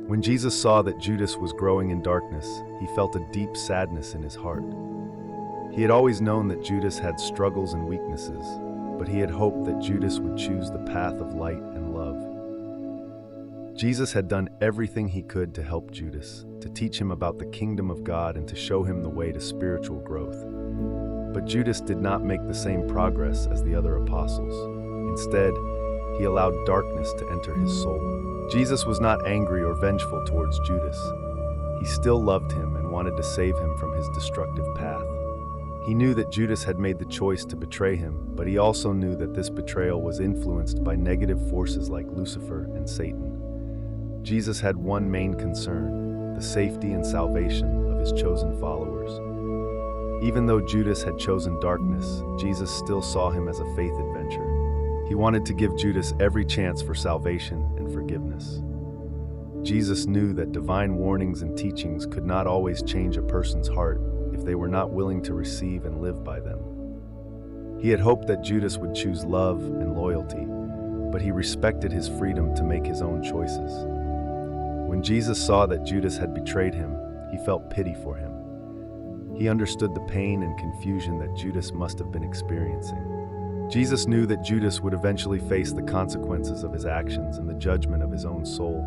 When Jesus saw that Judas was growing in darkness, he felt a deep sadness in his heart. He had always known that Judas had struggles and weaknesses, but he had hoped that Judas would choose the path of light and love. Jesus had done everything he could to help Judas, to teach him about the kingdom of God and to show him the way to spiritual growth. But Judas did not make the same progress as the other apostles. Instead, he allowed darkness to enter his soul. Jesus was not angry or vengeful towards Judas. He still loved him and wanted to save him from his destructive path. He knew that Judas had made the choice to betray him, but he also knew that this betrayal was influenced by negative forces like Lucifer and Satan. Jesus had one main concern: the safety and salvation of his chosen followers. Even though Judas had chosen darkness, Jesus still saw him as a faith adventure. He wanted to give Judas every chance for salvation and forgiveness. Jesus knew that divine warnings and teachings could not always change a person's heart if they were not willing to receive and live by them. He had hoped that Judas would choose love and loyalty, but he respected his freedom to make his own choices. When Jesus saw that Judas had betrayed him, he felt pity for him. He understood the pain and confusion that Judas must have been experiencing. Jesus knew that Judas would eventually face the consequences of his actions and the judgment of his own soul.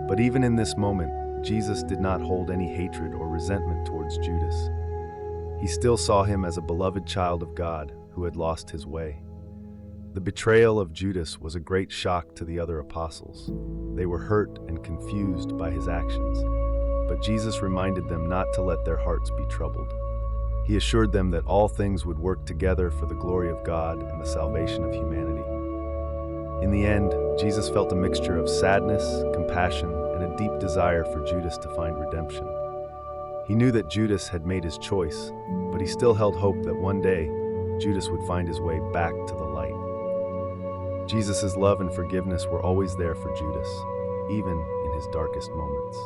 But even in this moment, Jesus did not hold any hatred or resentment towards Judas. He still saw him as a beloved child of God who had lost his way. The betrayal of Judas was a great shock to the other apostles. They were hurt and confused by his actions, but Jesus reminded them not to let their hearts be troubled. He assured them that all things would work together for the glory of God and the salvation of humanity. In the end, Jesus felt a mixture of sadness, compassion, and a deep desire for Judas to find redemption. He knew that Judas had made his choice, but he still held hope that one day Judas would find his way back to the light. Jesus' love and forgiveness were always there for Judas, even in his darkest moments.